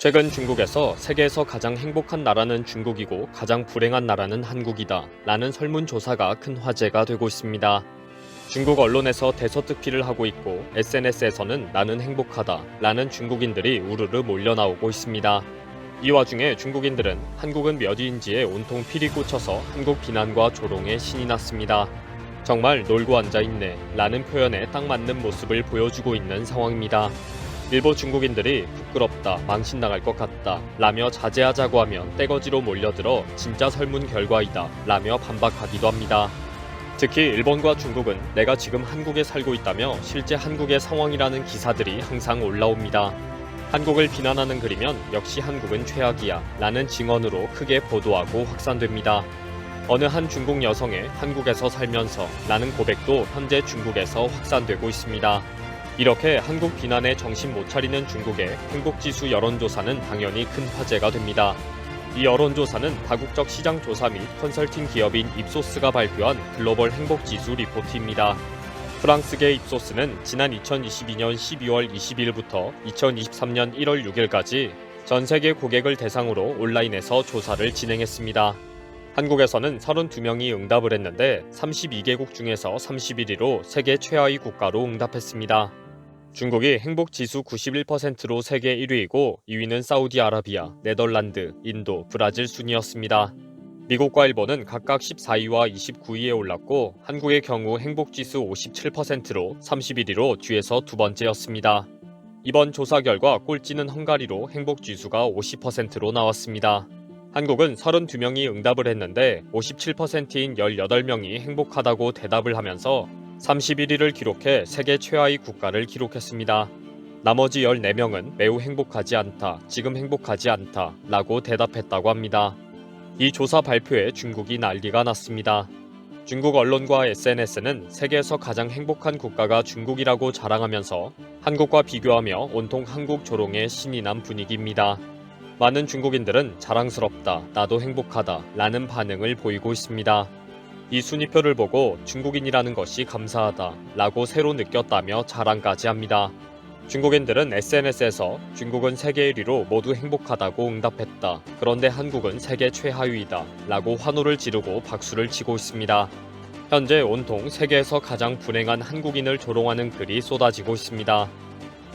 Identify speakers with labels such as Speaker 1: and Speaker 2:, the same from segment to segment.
Speaker 1: 최근 중국에서 세계에서 가장 행복한 나라는 중국이고 가장 불행한 나라는 한국이다 라는 설문조사가 큰 화제가 되고 있습니다. 중국 언론에서 대서특필을 하고 있고 SNS에서는 나는 행복하다 라는 중국인들이 우르르 몰려나오고 있습니다. 이 와중에 중국인들은 한국은 몇 위인지에 온통 필이 꽂혀서 한국 비난과 조롱에 신이 났습니다. 정말 놀고 앉아있네 라는 표현에 딱 맞는 모습을 보여주고 있는 상황입니다. 일부 중국인들이 부끄럽다, 망신나갈 것 같다 라며 자제하자고 하면 떼거지로 몰려들어 진짜 설문 결과이다 라며 반박하기도 합니다. 특히 일본과 중국은 내가 지금 한국에 살고 있다며 실제 한국의 상황이라는 기사들이 항상 올라옵니다. 한국을 비난하는 글이면 역시 한국은 최악이야 라는 증언으로 크게 보도하고 확산됩니다. 어느 한 중국 여성의 한국에서 살면서 라는 고백도 현재 중국에서 확산되고 있습니다. 이렇게 한국 비난에 정신 못 차리는 중국의 행복지수 여론조사는 당연히 큰 화제가 됩니다. 이 여론조사는 다국적 시장조사 및 컨설팅 기업인 입소스가 발표한 글로벌 행복지수 리포트입니다. 프랑스계 입소스는 지난 2022년 12월 20일부터 2023년 1월 6일까지 전 세계 고객을 대상으로 온라인에서 조사를 진행했습니다. 한국에서는 32명이 응답을 했는데 32개국 중에서 31위로 세계 최하위 국가로 응답했습니다. 중국이 행복지수 91%로 세계 1위이고 2위는 사우디아라비아, 네덜란드, 인도, 브라질 순이었습니다. 미국과 일본은 각각 14위와 29위에 올랐고 한국의 경우 행복지수 57%로 31위로 뒤에서 두 번째였습니다. 이번 조사 결과 꼴찌는 헝가리로 행복지수가 50%로 나왔습니다. 한국은 32명이 응답을 했는데 57%인 18명이 행복하다고 대답을 하면서 31위를 기록해 세계 최하위 국가를 기록했습니다. 나머지 14명은 매우 행복하지 않다, 지금 행복하지 않다 라고 대답했다고 합니다. 이 조사 발표에 중국이 난리가 났습니다. 중국 언론과 SNS는 세계에서 가장 행복한 국가가 중국이라고 자랑하면서 한국과 비교하며 온통 한국 조롱에 신이 난 분위기입니다. 많은 중국인들은 자랑스럽다, 나도 행복하다 라는 반응을 보이고 있습니다. 이 순위표를 보고 중국인이라는 것이 감사하다 라고 새로 느꼈다며 자랑까지 합니다. 중국인들은 SNS에서 중국은 세계 1위로 모두 행복하다고 응답했다. 그런데 한국은 세계 최하위이다 라고 환호를 지르고 박수를 치고 있습니다. 현재 온통 세계에서 가장 불행한 한국인을 조롱하는 글이 쏟아지고 있습니다.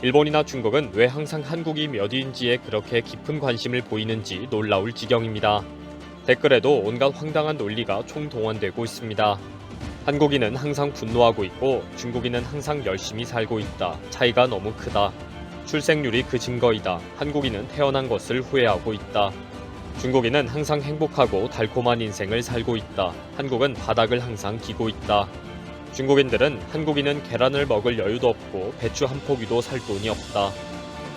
Speaker 1: 일본이나 중국은 왜 항상 한국이 몇 위인지에 그렇게 깊은 관심을 보이는지 놀라울 지경입니다. 댓글에도 온갖 황당한 논리가 총동원되고 있습니다. 한국인은 항상 분노하고 있고 중국인은 항상 열심히 살고 있다. 차이가 너무 크다. 출생률이 그 증거이다. 한국인은 태어난 것을 후회하고 있다. 중국인은 항상 행복하고 달콤한 인생을 살고 있다. 한국은 바닥을 항상 기고 있다. 중국인들은 한국인은 계란을 먹을 여유도 없고 배추 한 포기도 살 돈이 없다.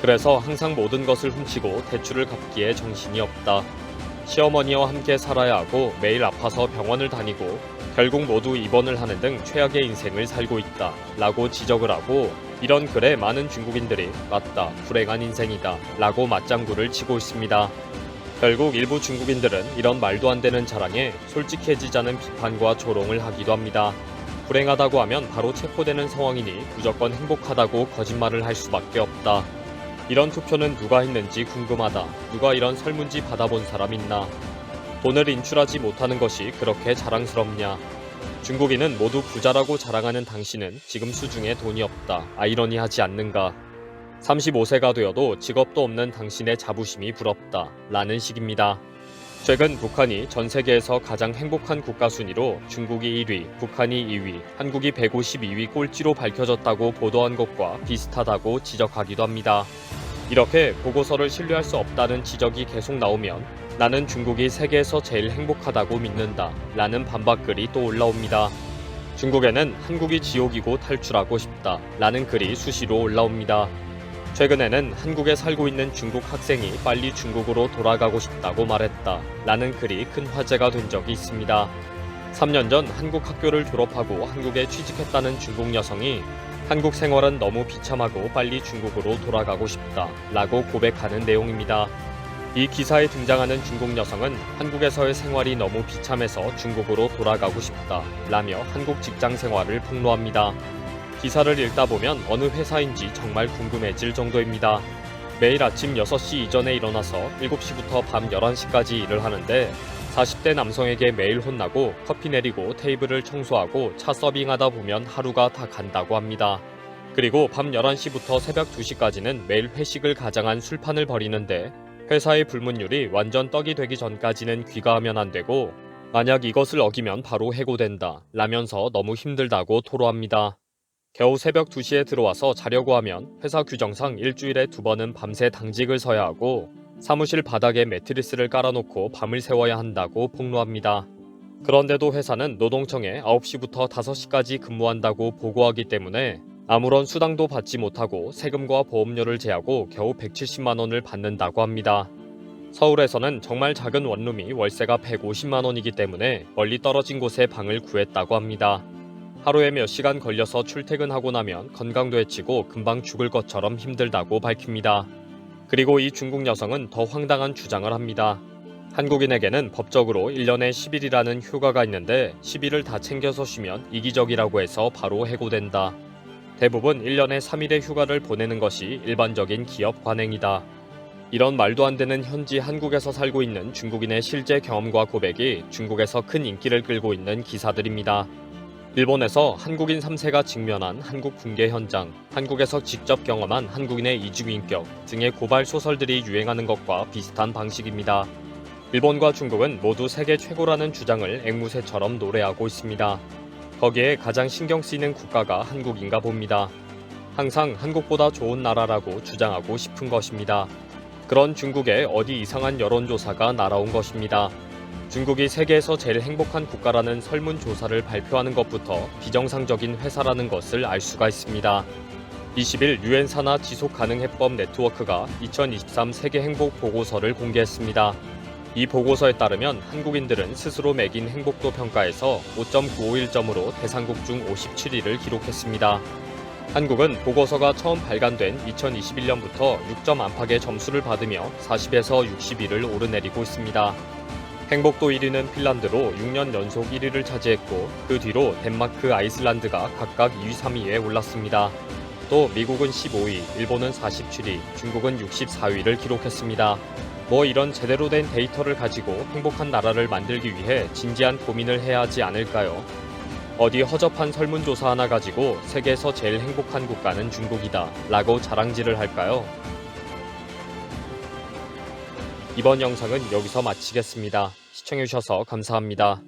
Speaker 1: 그래서 항상 모든 것을 훔치고 대출을 갚기에 정신이 없다. 시어머니와 함께 살아야 하고 매일 아파서 병원을 다니고 결국 모두 입원을 하는 등 최악의 인생을 살고 있다 라고 지적을 하고 이런 글에 많은 중국인들이 맞다, 불행한 인생이다 라고 맞장구를 치고 있습니다. 결국 일부 중국인들은 이런 말도 안 되는 자랑에 솔직해지자는 비판과 조롱을 하기도 합니다. 불행하다고 하면 바로 체포되는 상황이니 무조건 행복하다고 거짓말을 할 수밖에 없다. 이런 투표는 누가 했는지 궁금하다. 누가 이런 설문지 받아본 사람 있나? 돈을 인출하지 못하는 것이 그렇게 자랑스럽냐? 중국인은 모두 부자라고 자랑하는 당신은 지금 수중에 돈이 없다. 아이러니하지 않는가? 35세가 되어도 직업도 없는 당신의 자부심이 부럽다. 라는 식입니다. 최근 북한이 전 세계에서 가장 행복한 국가 순위로 중국이 1위, 북한이 2위, 한국이 152위 꼴찌로 밝혀졌다고 보도한 것과 비슷하다고 지적하기도 합니다. 이렇게 보고서를 신뢰할 수 없다는 지적이 계속 나오면 나는 중국이 세계에서 제일 행복하다고 믿는다 라는 반박글이 또 올라옵니다. 중국에는 한국이 지옥이고 탈출하고 싶다 라는 글이 수시로 올라옵니다. 최근에는 한국에 살고 있는 중국 학생이 빨리 중국으로 돌아가고 싶다고 말했다 라는 글이 큰 화제가 된 적이 있습니다. 3년 전 한국 학교를 졸업하고 한국에 취직했다는 중국 여성이 한국 생활은 너무 비참하고 빨리 중국으로 돌아가고 싶다 라고 고백하는 내용입니다. 이 기사에 등장하는 중국 여성은 한국에서의 생활이 너무 비참해서 중국으로 돌아가고 싶다 라며 한국 직장 생활을 폭로합니다. 기사를 읽다 보면 어느 회사인지 정말 궁금해질 정도입니다. 매일 아침 6시 이전에 일어나서 7시부터 밤 11시까지 일을 하는데 40대 남성에게 매일 혼나고 커피 내리고 테이블을 청소하고 차 서빙하다 보면 하루가 다 간다고 합니다. 그리고 밤 11시부터 새벽 2시까지는 매일 회식을 가장한 술판을 벌이는데 회사의 불문율이 완전 떡이 되기 전까지는 귀가하면 안 되고 만약 이것을 어기면 바로 해고된다 라면서 너무 힘들다고 토로합니다. 겨우 새벽 2시에 들어와서 자려고 하면 회사 규정상 일주일에 2번은 밤새 당직을 서야 하고 사무실 바닥에 매트리스를 깔아놓고 밤을 새워야 한다고 폭로합니다. 그런데도 회사는 노동청에 9시부터 5시까지 근무한다고 보고하기 때문에 아무런 수당도 받지 못하고 세금과 보험료를 제하고 겨우 170만 원을 받는다고 합니다. 서울에서는 정말 작은 원룸이 월세가 150만 원이기 때문에 멀리 떨어진 곳에 방을 구했다고 합니다. 하루에 몇 시간 걸려서 출퇴근하고 나면 건강도 해치고 금방 죽을 것처럼 힘들다고 밝힙니다. 그리고 이 중국 여성은 더 황당한 주장을 합니다. 한국인에게는 법적으로 1년에 10일이라는 휴가가 있는데 10일을 다 챙겨서 쉬면 이기적이라고 해서 바로 해고된다. 대부분 1년에 3일의 휴가를 보내는 것이 일반적인 기업 관행이다. 이런 말도 안 되는 현지 한국에서 살고 있는 중국인의 실제 경험과 고백이 중국에서 큰 인기를 끌고 있는 기사들입니다. 일본에서 한국인 3세가 직면한 한국 붕괴 현장, 한국에서 직접 경험한 한국인의 이중인격 등의 고발 소설들이 유행하는 것과 비슷한 방식입니다. 일본과 중국은 모두 세계 최고라는 주장을 앵무새처럼 노래하고 있습니다. 거기에 가장 신경 쓰이는 국가가 한국인가 봅니다. 항상 한국보다 좋은 나라라고 주장하고 싶은 것입니다. 그런 중국에 어디 이상한 여론조사가 날아온 것입니다. 중국이 세계에서 제일 행복한 국가라는 설문조사를 발표하는 것부터 비정상적인 회사라는 것을 알 수가 있습니다. 20일 유엔 산하 지속가능해법 네트워크가 2023 세계 행복 보고서를 공개했습니다. 이 보고서에 따르면 한국인들은 스스로 매긴 행복도 평가에서 5.951점으로 대상국 중 57위를 기록했습니다. 한국은 보고서가 처음 발간된 2021년부터 6점 안팎의 점수를 받으며 40에서 60위를 오르내리고 있습니다. 행복도 1위는 핀란드로 6년 연속 1위를 차지했고 그 뒤로 덴마크, 아이슬란드가 각각 2위, 3위에 올랐습니다. 또 미국은 15위, 일본은 47위, 중국은 64위를 기록했습니다. 뭐 이런 제대로 된 데이터를 가지고 행복한 나라를 만들기 위해 진지한 고민을 해야 하지 않을까요? 어디 허접한 설문조사 하나 가지고 세계에서 제일 행복한 국가는 중국이다 라고 자랑질을 할까요? 이번 영상은 여기서 마치겠습니다. 시청해주셔서 감사합니다.